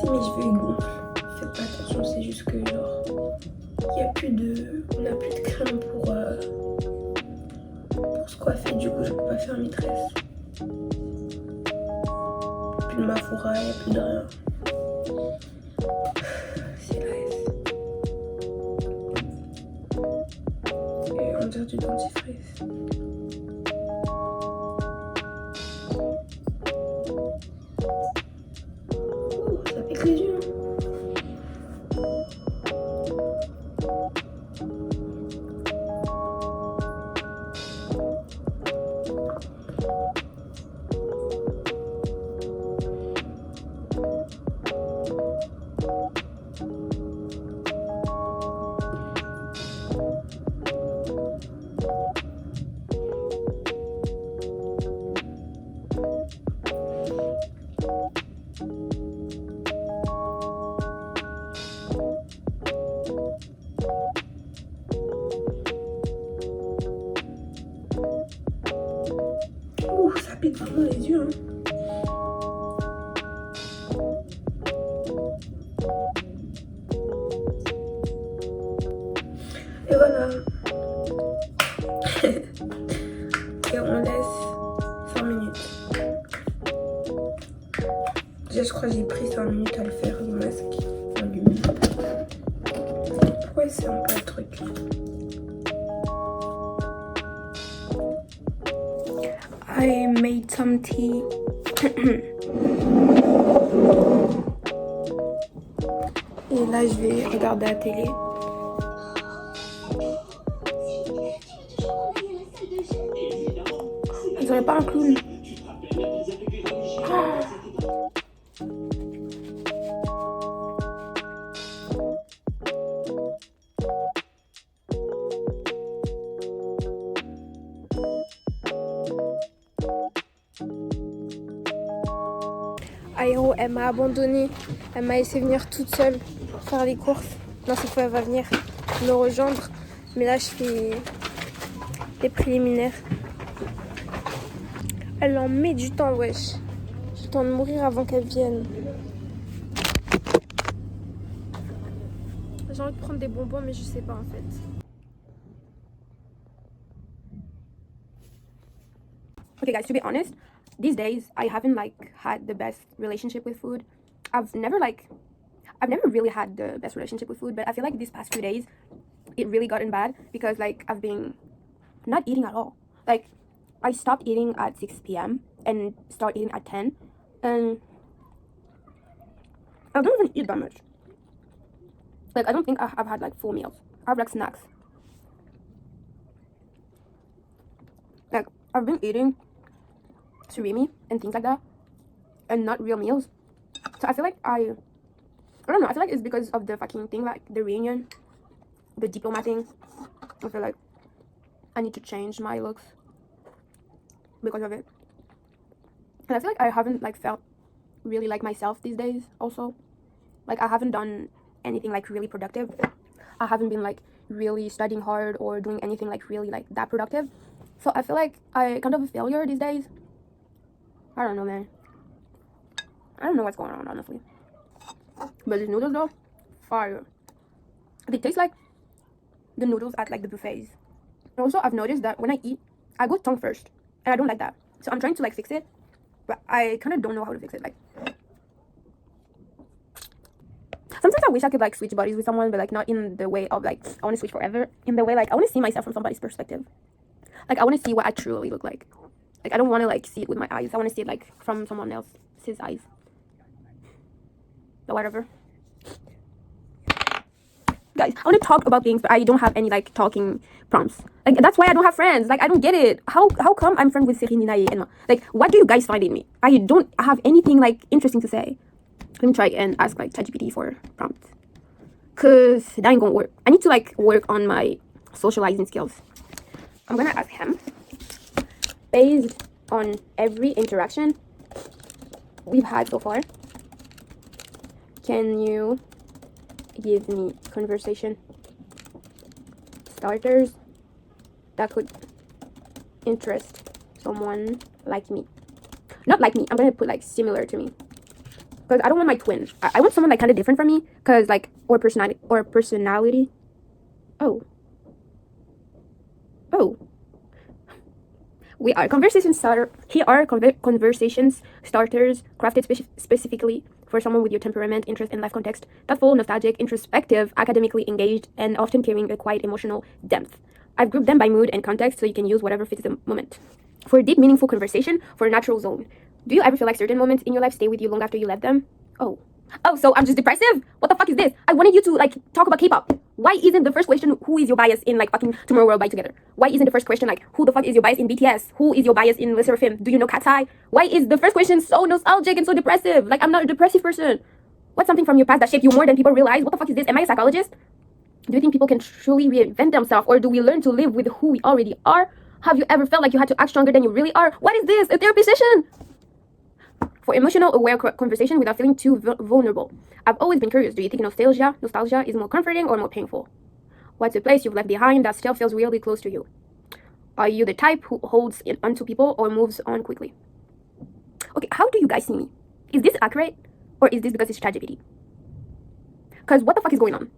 Si mes cheveux ils gonflent, faites pas attention, c'est juste que genre on n'a plus de crème pour se coiffer, du coup je peux pas faire mes tresses. Plus de Mafura, il n'y a plus de rien. C'est la S. Et on dirait du dentifrice. Ça pique les yeux. Ça pique vraiment les yeux. Et voilà. Et on laisse 5 minutes. Déjà, je crois que j'ai pris 5 minutes à le faire, le masque. Pourquoi c'est un peu le truc? I made some tea. Et là, je vais regarder la télé. On dirait pas un clown. Aéro, elle m'a abandonnée. Elle m'a laissé venir toute seule faire les courses. Non, cette fois, elle va venir me rejoindre. Mais là, je fais les préliminaires. Elle en met du temps, wesh. J'ai le temps de mourir avant qu'elle vienne. J'ai envie de prendre des bonbons, mais je sais pas en fait. Okay, guys, to be honest, these days I haven't had the best relationship with food. I've never really had the best relationship with food, but I feel like these past few days it really gotten bad because I've been not eating at all. I stopped eating at 6 p.m. and start eating at 10, and I don't even eat that much. I don't think I've had full meals. I have snacks. I've been eating surimi and things like that, and not real meals. So I feel like I don't know. I feel like it's because of the fucking thing, the reunion, the diploma thing. I feel like I need to change my looks because of it. And I feel like I haven't felt really like myself these days. Also, I haven't done anything really productive. I haven't been really studying hard or doing anything really that productive. So I feel like I kind of a failure these days. I don't know, man. I don't know what's going on, honestly. But these noodles though, fire. They taste like the noodles at the buffets. And also, I've noticed that when I eat, I go tongue first, and I don't like that. So I'm trying to fix it, but I kind of don't know how to fix it. Sometimes I wish I could switch bodies with someone, but not in the way of I want to switch forever. In the way I want to see myself from somebody's perspective. I want to see what I truly look like. I don't want to see it with my eyes. I want to see it from someone else's eyes. But whatever. Guys, I want to talk about things, but I don't have any talking prompts. That's why I don't have friends. I don't get it. How come I'm friends with Serine, Nina, and Emma? What do you guys find in me? I don't have anything interesting to say. Let me try and ask ChatGPT for prompts, cause that ain't gonna work. I need to work on my socializing skills. I'm gonna ask him, based on every interaction we've had so far, can you give me conversation starters that could interest someone like me? Not like me, I'm gonna put similar to me, because I don't want my twin. I want someone like kind of different from me, because like or personality. Oh. Oh. We are conversation starter. Here are conversations starters crafted specifically for someone with your temperament, interest, and life context. Thoughtful, nostalgic, introspective, academically engaged, and often carrying a quiet emotional depth. I've grouped them by mood and context so you can use whatever fits the moment. For a deep, meaningful conversation, for a natural zone. Do you ever feel like certain moments in your life stay with you long after you left them? Oh, so I'm just depressive? What the fuck is this? I wanted you to like talk about K-pop. Why isn't the first question who is your bias in like fucking Tomorrow World by Together? Why isn't the first question like who the fuck is your bias in BTS? Who is your bias in LE SSERAFIM? Do you know Cat's Eye? Why is the first question so nostalgic and so depressive? Like, I'm not a depressive person. What's something from your past that shaped you more than people realize? What the fuck is this? Am I a psychologist? Do you think people can truly reinvent themselves, or do we learn to live with who we already are? Have you ever felt like you had to act stronger than you really are? What is this? A therapy session? For emotional aware conversation without feeling too vulnerable. I've always been curious. Do you think nostalgia is more comforting or more painful? What's a place you've left behind that still feels really close to you? Are you the type who holds onto people or moves on quickly? Okay, how do you guys see me? Is this accurate, or is this because it's ChatGPT? Because what the fuck is going on?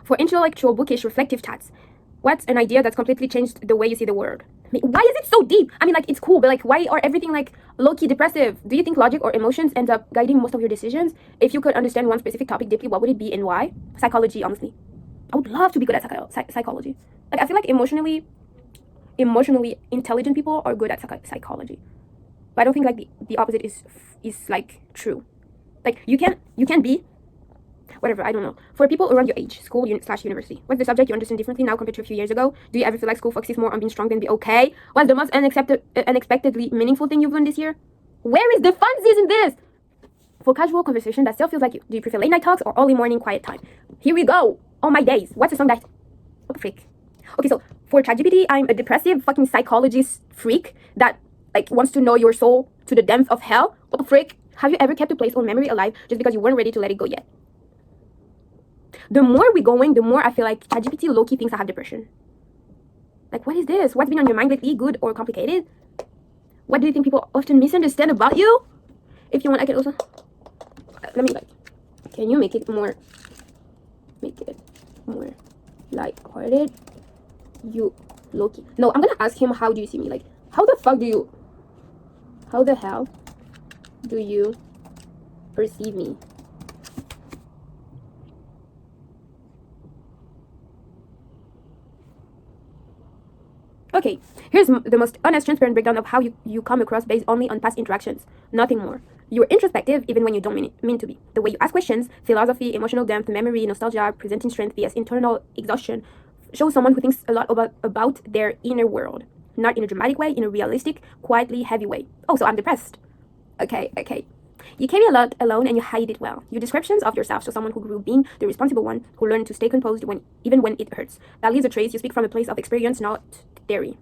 For intellectual, bookish, reflective chats, what's an idea that's completely changed the way you see the world? Why is it so deep? I mean, like, it's cool, but like, why are everything like low-key depressive? Do you think logic or emotions end up guiding most of your decisions? If you could understand one specific topic deeply, what would it be and why? Psychology, honestly. I would love to be good at psychology. Like, I feel like emotionally intelligent people are good at psychology. But I don't think like the opposite is like true. Like, you can be whatever, I don't know. For people around your age, school / university, what's the subject you understand differently now compared to a few years ago? Do you ever feel like school focuses more on being strong than be okay? What's the most unexpectedly meaningful thing you've learned this year? Where is the funsies in this? For casual conversation that still feels like you, do you prefer late night talks or early morning quiet time? Here we go. All my days. What's the song that... What the freak? Okay, so for ChatGPT, I'm a depressive fucking psychologist freak that like wants to know your soul to the depth of hell. What the freak? Have you ever kept a place or memory alive just because you weren't ready to let it go yet? The more we're going, the more I feel like ChatGPT low-key thinks I have depression. Like, what is this? What's been on your mind lately? Good or complicated? What do you think people often misunderstand about you? If you want, I can also... Let me, like... Can you make it more... light-hearted? You low-key... No, I'm gonna ask him, how do you see me? Like, how the fuck do you... How the hell do you perceive me? Okay, here's the most honest, transparent breakdown of how you come across based only on past interactions. Nothing more. You're introspective even when you don't mean to be. The way you ask questions, philosophy, emotional depth, memory, nostalgia, presenting strength vs internal exhaustion, shows someone who thinks a lot about their inner world. Not in a dramatic way, in a realistic, quietly heavy way. Oh, so I'm depressed. Okay. You carry a lot alone and you hide it well. Your descriptions of yourself show someone who grew being the responsible one, who learned to stay composed even when it hurts. That leaves a trace. You speak from a place of experience, not theory.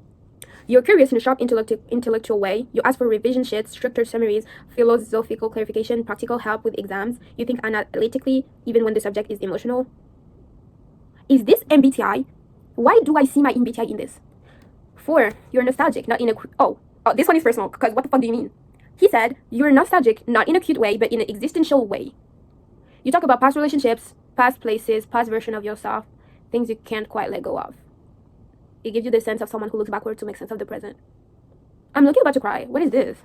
You're curious in a sharp intellectual way. You ask for revision sheets, structured summaries, philosophical clarification, practical help with exams. You think analytically even when the subject is emotional. Is this MBTI? Why do I see my MBTI in this? 4. You're nostalgic, not in a... Oh, this one is personal, because what the fuck do you mean? He said, you're nostalgic, not in a cute way, but in an existential way. You talk about past relationships, past places, past version of yourself, things you can't quite let go of. It gives you the sense of someone who looks backward to make sense of the present. I'm looking about to cry. What is this?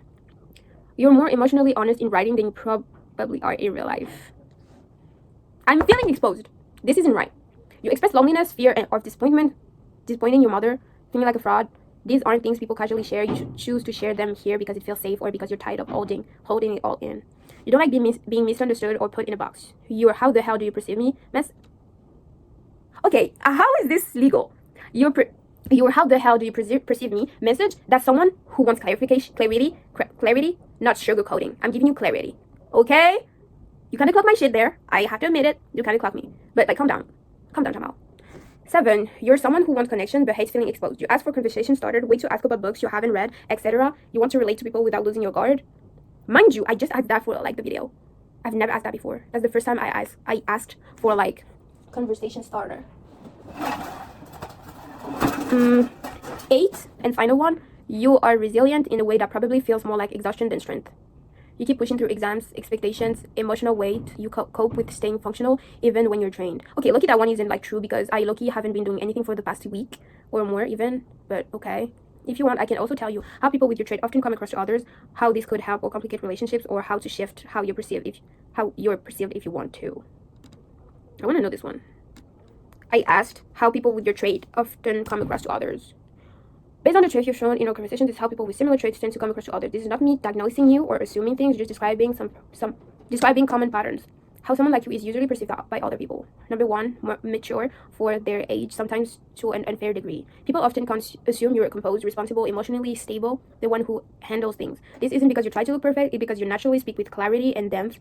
You're more emotionally honest in writing than you probably are in real life. I'm feeling exposed. This isn't right. You express loneliness, fear, or disappointment, disappointing your mother, feeling like a fraud. These aren't things people casually share. You should choose to share them here because it feels safe or because you're tired of holding it all in. You don't like being misunderstood or put in a box. You're how the hell do you perceive me? Okay, how is this legal? Your how the hell do you perceive me message? That's someone who wants clarity, not sugarcoating. I'm giving you clarity. Okay? You kind of clock my shit there. I have to admit it. You kind of clock me. But like, calm down. Jamal. 7. You're someone who wants connection but hates feeling exposed. You ask for conversation started, wait to ask about books you haven't read, etc. You want to relate to people without losing your guard. Mind you, I just asked that for like the video. I've never asked that before. That's the first time I asked for like conversation starter. 8 and final one. You are resilient in a way that probably feels more like exhaustion than strength. You keep pushing through exams, expectations, emotional weight. You cope with staying functional even when you're drained. Okay, lucky that one isn't like true because I lucky haven't been doing anything for the past week or more even. But okay. If you want, I can also tell you how people with your trait often come across to others, how this could help or complicate relationships, or how to shift how you're perceived if you want to. I want to know this one. I asked how people with your trait often come across to others. Based on the traits you've shown in our conversation, this is how people with similar traits tend to come across to others. This is not me diagnosing you or assuming things, just describing describing common patterns. How someone like you is usually perceived by other people. Number one, more mature for their age, sometimes to an unfair degree. People often assume you're composed, responsible, emotionally stable, the one who handles things. This isn't because you try to look perfect, it's because you naturally speak with clarity and depth.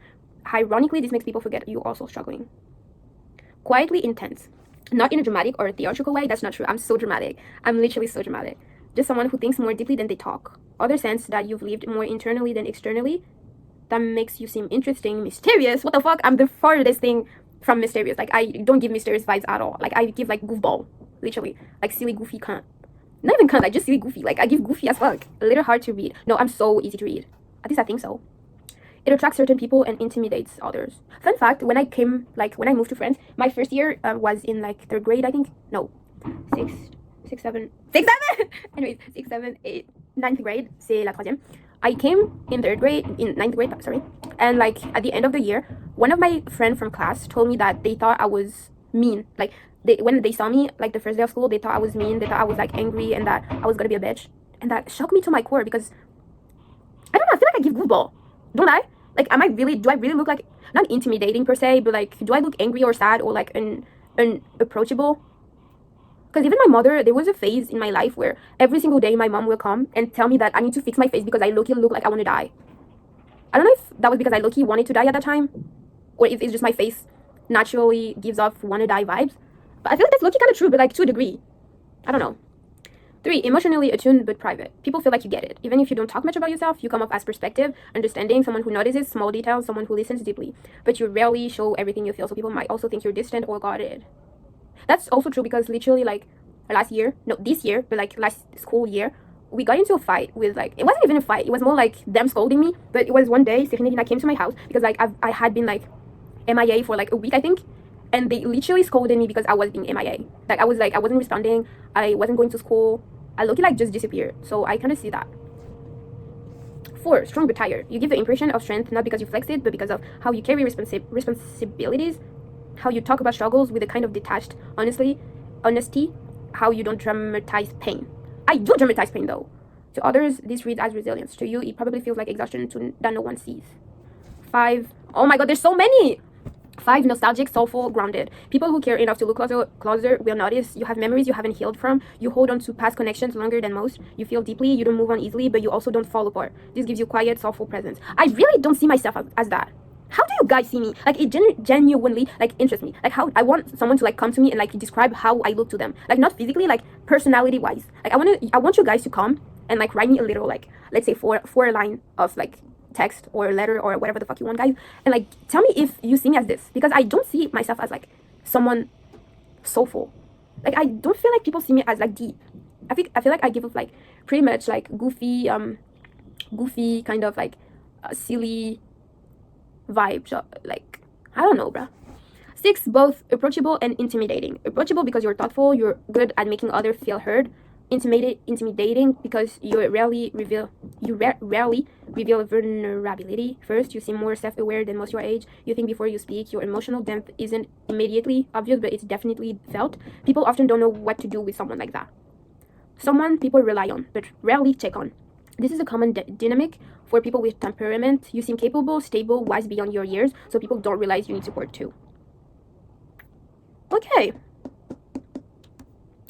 Ironically, this makes people forget you're also struggling. Quietly intense. Not in a dramatic or a theatrical way, that's not true. I'm so dramatic. I'm literally so dramatic. Just someone who thinks more deeply than they talk. Other sense that you've lived more internally than externally. That makes you seem interesting, mysterious. What the fuck? I'm the farthest thing from mysterious. Like, I don't give mysterious vibes at all. Like, I give, like, goofball. Literally. Like, silly, goofy cunt. Not even cunt, like, just silly, goofy. Like, I give goofy as fuck. A little hard to read. No, I'm so easy to read. At least I think so. It attracts certain people and intimidates others. Fun fact, when I moved to France, my first year was in, like, 3rd grade, I think. No. 6, 7. Anyways, 6, 7, 8, 9th grade. C'est la troisième. I came in 9th grade, sorry. And like at the end of the year, one of my friends from class told me that they thought I was mean. Like when they saw me like the first day of school, they thought I was mean. They thought I was like angry and that I was gonna be a bitch. And that shocked me to my core because I don't know. I feel like I give goofball, don't I? Like, do I really look like not intimidating per se, but like do I look angry or sad or like unapproachable? Because even my mother, there was a phase in my life where every single day my mom will come and tell me that I need to fix my face because I look like I want to die. I don't know if that was because I wanted to die at that time, or if it's just my face naturally gives off want to die vibes. But I feel like that's low-key kind of true, but like to a degree. I don't know. 3, emotionally attuned but private. People feel like you get it. Even if you don't talk much about yourself, you come off as perspective, understanding, someone who notices small details, someone who listens deeply. But you rarely show everything you feel, so people might also think you're distant or guarded. That's also true because literally like this year, but like last school year, we got into a fight with like, it wasn't even a fight, it was more like them scolding me. But it was one day, Stephanie and I came to my house because like I had been like MIA for like a week, I think. And they literally scolded me because I was being MIA. Like I wasn't responding, I wasn't going to school. I looked like just disappeared. So I kind of see that. 4, strong but tired. You give the impression of strength not because you flex it, but because of how you carry responsibilities, how you talk about struggles with a kind of detached honesty, how you don't dramatize pain. I do dramatize pain though. To others, this reads as resilience. To you, it probably feels like exhaustion that no one sees. 5, oh my god, there's so many! 5, nostalgic, soulful, grounded. People who care enough to look closer will notice you have memories you haven't healed from. You hold on to past connections longer than most. You feel deeply, you don't move on easily, but you also don't fall apart. This gives you quiet, soulful presence. I really don't see myself as that. How do you guys see me? Like, it genuinely like interests me. Like, how I want someone to like come to me and like describe how I look to them. Like, not physically, like personality wise. Like, I want you guys to come and like write me a little, like, let's say four line of like text or letter or whatever the fuck you want, guys, and like tell me if you see me as this, because I don't see myself as like someone soulful. Like, I don't feel like people see me as like deep. I feel like I give off like pretty much like goofy kind of like silly vibe. Like, I don't know, bruh. 6, both approachable and intimidating. Approachable because you're thoughtful, you're good at making others feel heard. Intimidating because you rarely reveal vulnerability. First, you seem more self-aware than most your age. You think before you speak. Your emotional depth isn't immediately obvious, but it's definitely felt. People often don't know what to do with someone like that. Someone people rely on, but rarely check on. This is a common dynamic for people with temperament. You seem capable, stable, wise beyond your years, so people don't realize you need support too. Okay.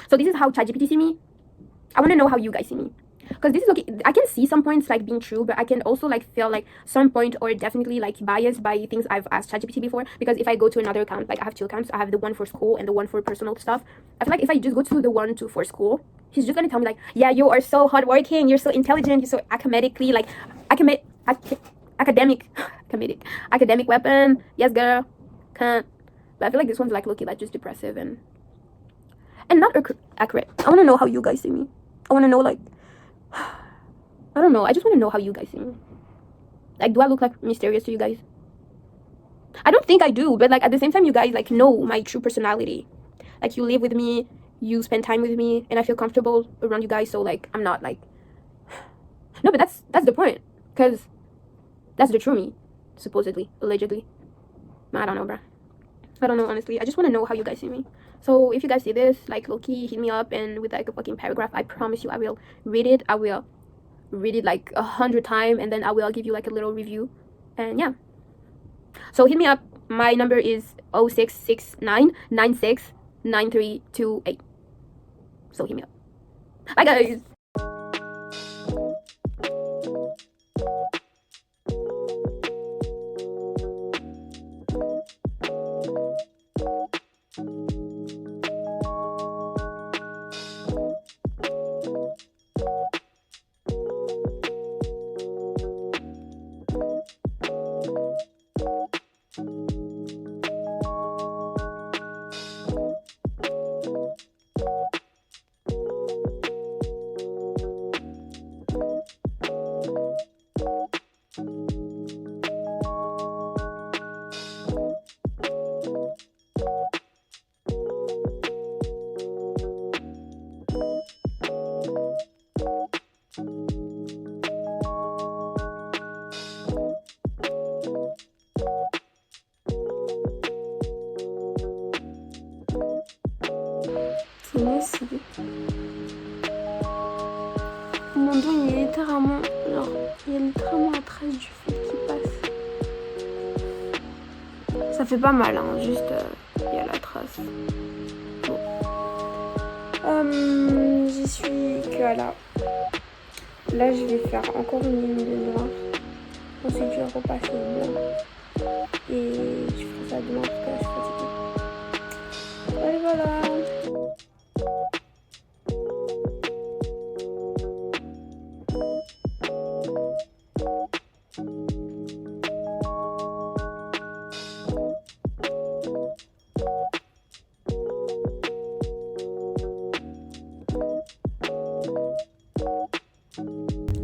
So this is how ChatGPT see me. I want to know how you guys see me, because this is okay. I can see some points like being true, but I can also like feel like some point or definitely like biased by things I've asked ChatGPT before. Because if I go to another account, like I have 2 accounts, I have the one for school and the one for personal stuff. I feel like if I just go to the one for school, he's just gonna tell me like, yeah, you are so hardworking, you're so intelligent, you're so academically like academic weapon. Yes, girl, can't. But I feel like this one's like looking like just depressive and not accurate. I want to know how you guys see me. I want to know, like, I don't know. I just want to know how you guys see me. Like, do I look like mysterious to you guys? I don't think I do, but like at the same time, you guys like know my true personality. Like, you live with me, you spend time with me, and I feel comfortable around you guys. So like, I'm not like, no, but that's the point, because that's the true me, supposedly, allegedly. I don't know, bruh. I don't know, honestly. I just want to know how you guys see me. So if you guys see this, like, low-key, hit me up, and with like a fucking paragraph, I promise you I will read it. I will read it like 100 times, and then I will give you like a little review. And yeah, so hit me up. My number is 0669969328. So hit me up. Bye guys. Ici. Mon dos il est littéralement genre, il y a littéralement la trace du fil qui passe. Ça fait pas mal hein, juste il y a la trace. Bon. J'y suis que à là. Là je vais faire encore une ligne de noir. Ensuite je vais repasser au blanc. Et je ferai ça demain parce que là je suis fatiguée. Et voilà.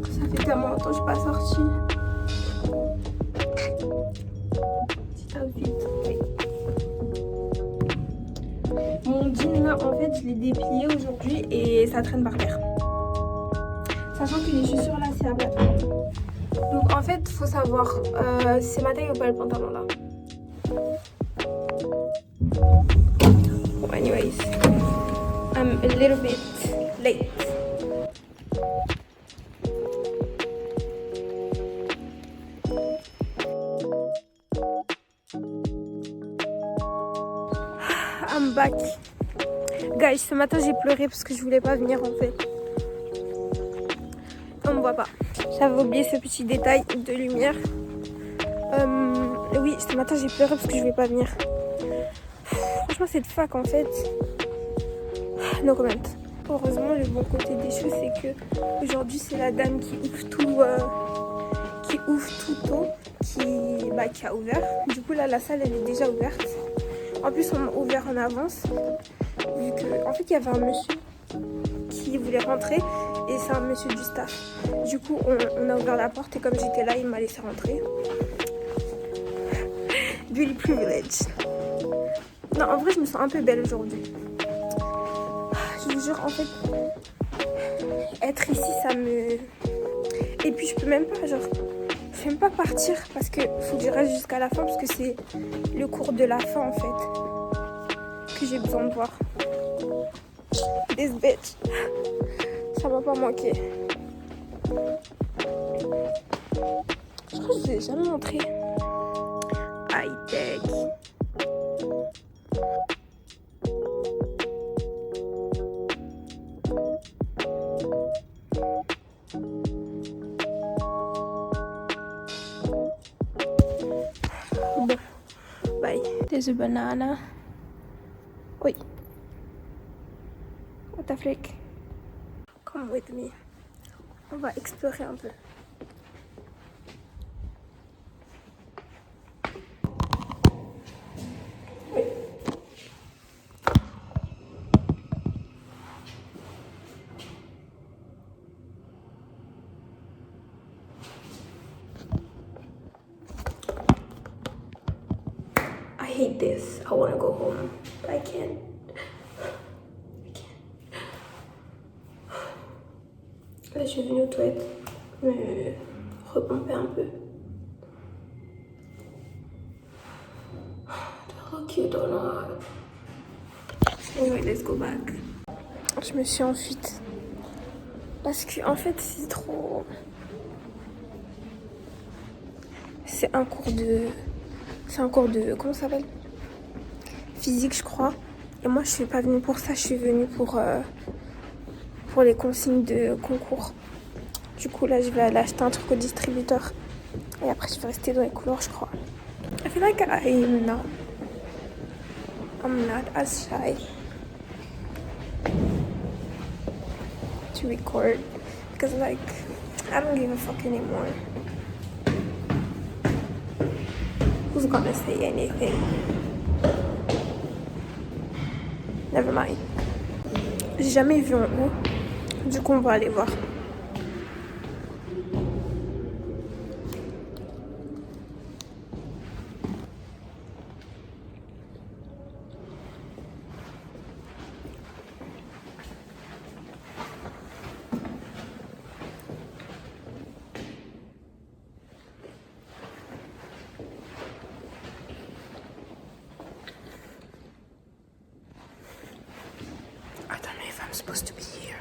Ça fait tellement longtemps que je suis pas sortie. Petit outfit. Mon jean là, en fait, je l'ai déplié aujourd'hui et ça traîne par terre. Sachant que les chaussures là, c'est à plat. Donc en fait, faut savoir si c'est ma taille ou pas le pantalon là. Well, anyways, I'm a little bit late. I'm back. Guys, ce matin j'ai pleuré parce que je voulais pas venir en fait. On me voit pas. J'avais oublié ce petit détail de lumière. Oui, ce matin j'ai pleuré parce que je voulais pas venir. Franchement, cette fac en fait. No comment. Heureusement, le bon côté des choses, c'est que aujourd'hui c'est la dame qui ouvre tout tôt, qui a ouvert. Du coup là, la salle elle est déjà ouverte. En plus, on a ouvert en avance. Vu que, en fait, il y avait un monsieur qui voulait rentrer et c'est un monsieur du staff. Du coup, on a ouvert la porte et comme j'étais là, il m'a laissé rentrer. Beauty privilege. Non, en vrai, je me sens un peu belle aujourd'hui. Je vous jure, en fait, être ici, ça me... Et puis, je peux même pas, genre... Je peux même pas partir parce que faut que je reste jusqu'à la fin parce que c'est le cours de la fin, en fait, que j'ai besoin de voir. This bitch. Ça m'a pas manqué. Je crois que je vous ai jamais montré. High-tech. Bon. Bye. There's a banana. Oui. What the flick? Come with me. On va explorer un peu. hate this. I want to go home, but I can't. Là, je suis venue aux toilettes, mais repomper un peu. How cute or not? Anyway, let's go back. Je me suis enfuite parce que en fait c'est trop. C'est un cours de comment ça s'appelle? Physique, je crois. Et moi, je suis pas venue pour ça. Je suis venue pour les consignes de concours. Du coup, là, je vais aller acheter un truc au distributeur. Et après, je vais rester dans les couloirs, je crois. I feel like I'm not as shy to record because like I don't give a fuck anymore. Who's gonna say anything? Never mind. J'ai jamais vu en haut. Du coup, on va aller voir. I'm supposed to be here.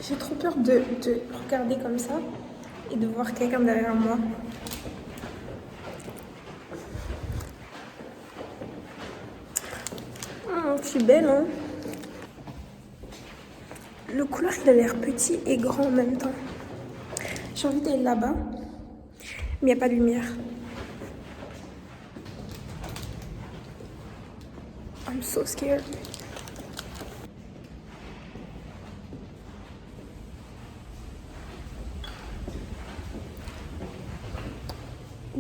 J'ai trop peur de regarder comme ça et de voir quelqu'un derrière moi. Oh, je suis belle, hein. Le couloir, il a l'air petit et grand en même temps. J'ai envie d'aller là-bas, mais il n'y a pas de lumière. I'm so scared.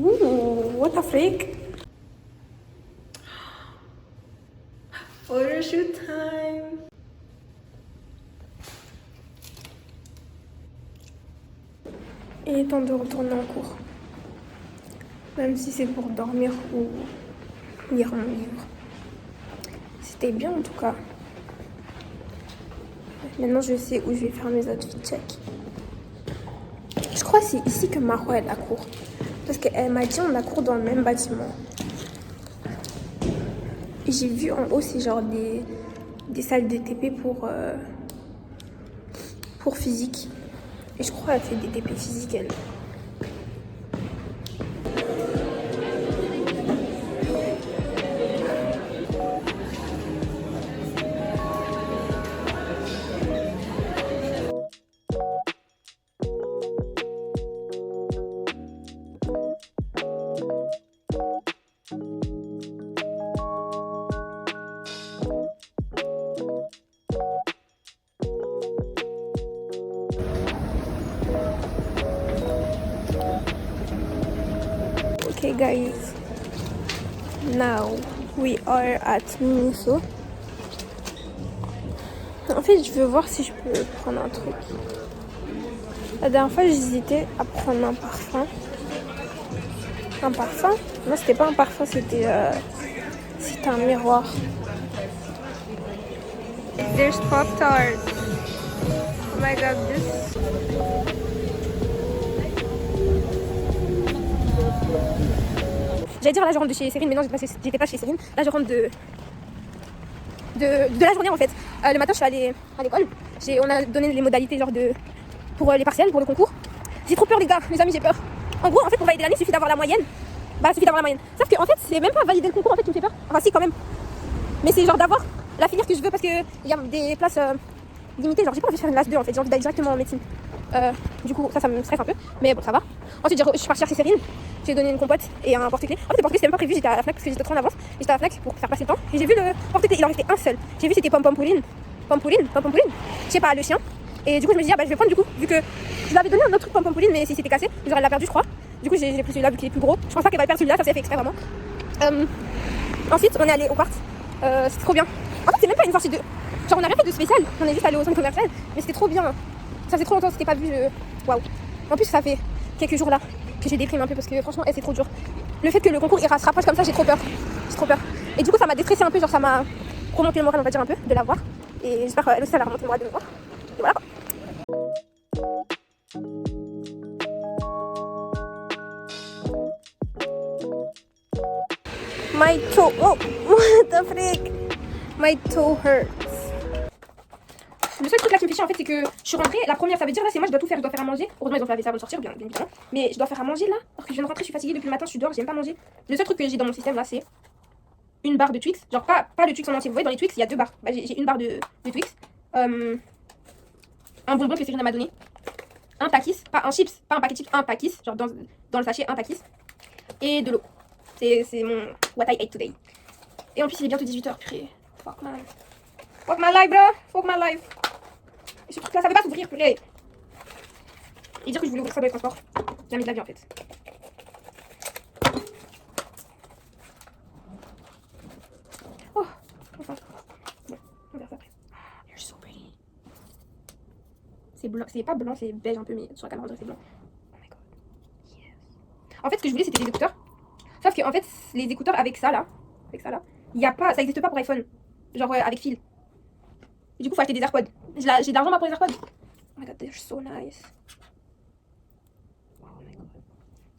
Ooh, what the freak? Photoshoot time! Il est temps de retourner en cours. Même si c'est pour dormir ou lire mon livre. C'était bien en tout cas. Maintenant je sais où je vais faire mes outfit check. Je crois que c'est ici que Marwa elle a cours. Parce qu'elle m'a dit on a cours dans le même bâtiment. Et j'ai vu en haut c'est genre des salles de TP pour physique. Et je crois qu'elle fait des TP physiques elle. Okay guys, now we are at Miniso. En fait, je veux voir si je peux prendre un truc. La dernière fois, j'hésitais à prendre un parfum. Un parfum? Non, c'était pas un parfum, c'était un miroir. There's Pop-Tarts. Oh my god, this... J'allais dire là je rentre de chez Céline, mais non j'étais pas chez Céline. Là je rentre de la journée en fait. Le matin je suis allée à l'école. On a donné les modalités genre pour les partiels, pour le concours. J'ai trop peur les gars, les amis j'ai peur. En gros en fait pour valider l'année il suffit d'avoir la moyenne Bah, suffit d'avoir la moyenne. Sauf que en fait, c'est même pas valider le concours en fait qui me fait peur. Enfin, si, quand même. Mais c'est genre d'avoir la filière que je veux parce qu'il y a des places limitées. Genre, j'ai pas envie de faire une classe 2 en fait. J'ai envie d'aller directement en médecine. Du coup, ça me stresse un peu. Mais bon, ça va. Ensuite, je suis partie chercher Céline. J'ai donné une compote et un porte-clés. En fait, le porte-clés, c'était même pas prévu. J'étais à la Fnac parce que j'étais trop en avance. J'étais à la Fnac pour faire passer le temps. Et j'ai vu le porte-clés. Il en restait un seul. J'ai vu c'était Pompouline. Je sais pas, le chien. Et du coup, je me dis, ah bah, je vais prendre du coup. Vu que je lui avais donné un autre truc Pompouline, mais si c'était cassé, genre elle l'a perdu, je crois. Du coup, j'ai pris celui-là vu qu'il est plus gros. Je pense pas qu'elle va le perdre celui-là, ça s'est fait exprès vraiment. Ensuite, on est allé au Quartz. C'est trop bien. En fait, c'est même pas une sortie de. Genre, on a rien fait de spécial. On est juste allé au centre commercial. Mais c'était trop bien. Ça fait trop longtemps que c'était pas vu. Waouh. En plus, ça fait quelques jours là que j'ai déprime un peu parce que franchement, c'est trop dur. Le fait que le concours il se rapproche comme ça, j'ai trop peur. J'ai trop peur. Et du coup, ça m'a déstressé un peu. Genre, ça m'a remonté le moral, on va dire un peu, de la voir. Et j'espère qu'elle aussi, ça va remonter le moral de me voir. Et voilà. My toe. Oh, what the frick? My toe hurts. Le seul truc là qui me fait chier en fait, c'est que je suis rentrée. La première, ça veut dire là, c'est moi, je dois tout faire. Je dois faire à manger. Heureusement, ils ont fait la vaisselle avant de sortir, bien évidemment. Mais je dois faire à manger là. Alors que je viens de rentrer, je suis fatiguée depuis le matin, je suis dehors, j'aime pas manger. Le seul truc que j'ai dans mon système là, c'est une barre de Twix. Genre, pas le Twix en entier. Vous voyez, dans les Twix, il y a 2 barres. Bah, j'ai une barre de Twix. Un bonbon que Cyrine m'a donné. Un Takis. Pas un chips, pas un paquet de chips, un Takis. Genre, dans le sachet, un Takis. Et de l'eau. C'est mon what I ate today. Et en plus, il est bientôt 18h. Purée. Fuck my life. Fuck my life, bro. Fuck my life. Et ce truc là, ça veut pas s'ouvrir, purée. Et dire que je voulais ouvrir ça dans les transports. Jamais de la vie en fait. Oh, enfin. Bon, on verra ça après. You're so pretty. C'est blanc, c'est pas blanc, c'est beige un peu, mais sur la caméra, c'est blanc. Oh my god. Yes. En fait, ce que je voulais, c'était des écouteurs. Sauf que, en fait, les écouteurs avec ça là, y a pas, ça existe pas pour iPhone. Genre avec fil. Et du coup, faut acheter des AirPods. J'ai de l'argent pour les AirPods. Oh my god, they're so nice. Oh my god.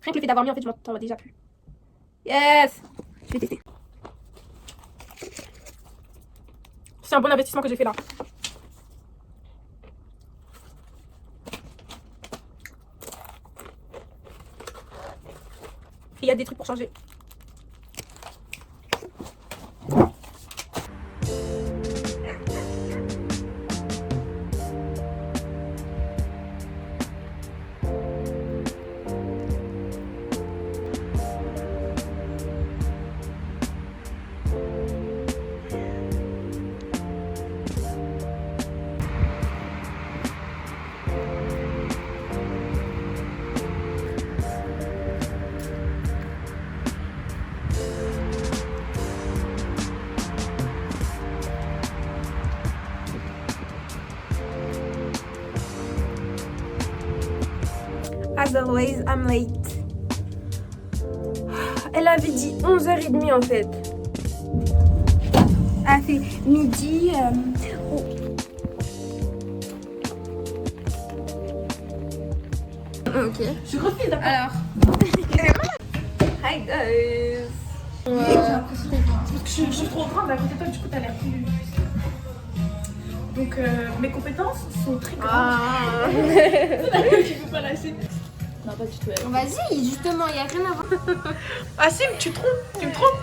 Rien que le fait d'avoir mis, en fait, je m'entends déjà plus. Yes! Je vais tester. C'est un bon investissement que j'ai fait là. Et il y a des trucs pour changer. As always, I'm late. Elle avait dit 11h30 en fait. Elle a fait midi. Oh. Ok. Je refuse d'accord. Alors. Hi guys. J'ai l'impression parce que je suis trop grande à côté de toi, du coup t'as l'air plus. Donc mes compétences sont très grandes. Tu peux pas lâcher. Non, pas du tout. Vas-y, justement, il n'y a rien à voir. Ah si, tu me trompes. Tu me trompes.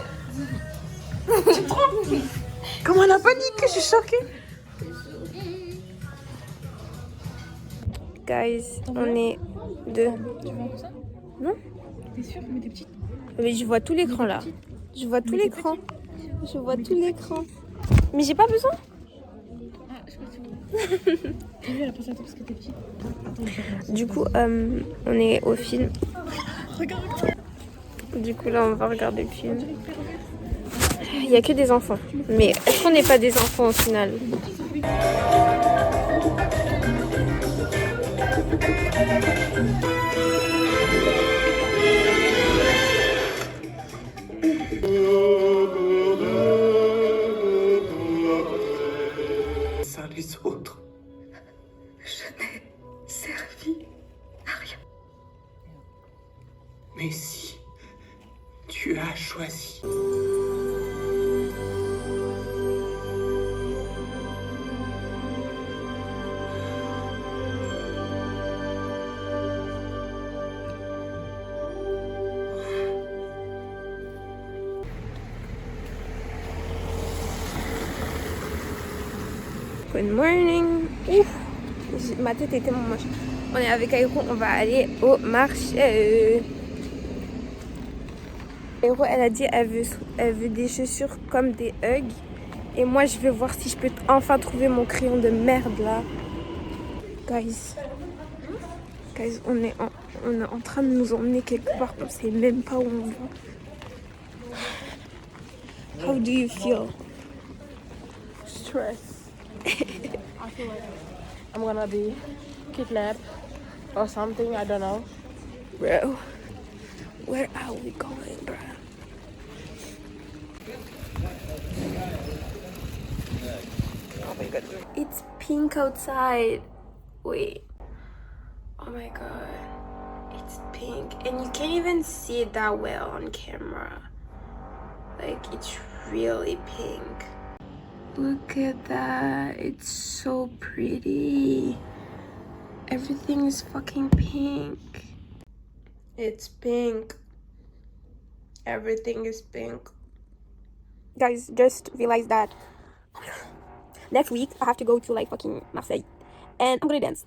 Tu me trompes. Comment elle a paniqué, je suis choquée. Guys, on est deux. Tu vois ça? Non? T'es sûre que t'es petite? Mais je vois tout l'écran là. Je vois tout l'écran. Je vois tout l'écran. Mais j'ai pas besoin. Ah, je sais pas si vous. Elle a pensé à toi parce que t'es petite. Du coup, on est au film. Regarde. Du coup, là, on va regarder le film. Il y a que des enfants. Mais est-ce qu'on n'est pas des enfants au final? Les autres. Je n'ai servi à rien. Mais si tu as choisi. Good morning. Ouf, ma tête était mon moche. On est avec Aïro, on va aller au marché. Aïro, elle a dit elle veut des chaussures comme des Ugg. Et moi, je vais voir si je peux enfin trouver mon crayon de merde là. Guys, on est en train de nous emmener quelque part. On sait même pas où on va. How do you feel? Stress. I feel like I'm gonna be kidnapped or something. I don't know. Bro, where are we going, bro? Oh my god. It's pink outside. Wait. Oh my god. It's pink. And you can't even see it that well on camera. Like, it's really pink. Look at that. It's so pretty. Everything is fucking pink. It's pink. Everything is pink. Guys, just realized that next week I have to go to like fucking Marseille and I'm gonna dance.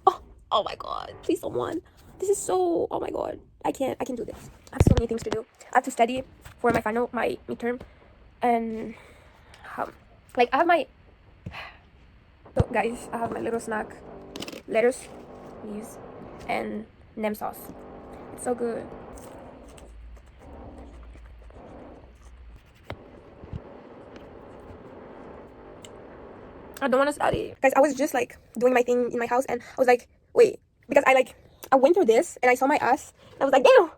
Oh my god, please someone. This is so, oh my god. I can't do this. I have so many things to do. I have to study for my midterm, and like I have my, so guys, I have my little snack, lettuce, leaves, and nem sauce. It's so good. I don't want to study. Guys, I was just like doing my thing in my house and I was like, wait, because I went through this and I saw my ass and I was like, damn,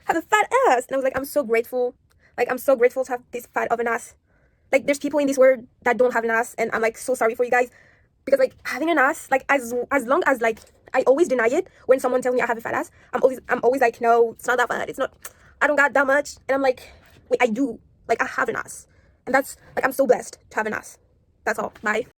I have a fat ass. And I was like, I'm so grateful. Like, I'm so grateful to have this fat of an ass. Like, there's people in this world that don't have an ass and I'm like so sorry for you guys. Because like having an ass, like as long as like I always deny it when someone tells me I have a fat ass, I'm always like, no, it's not that fat. It's not, I don't got that much. And I'm like, wait, I do. Like, I have an ass. And that's like, I'm so blessed to have an ass. That's all. Bye.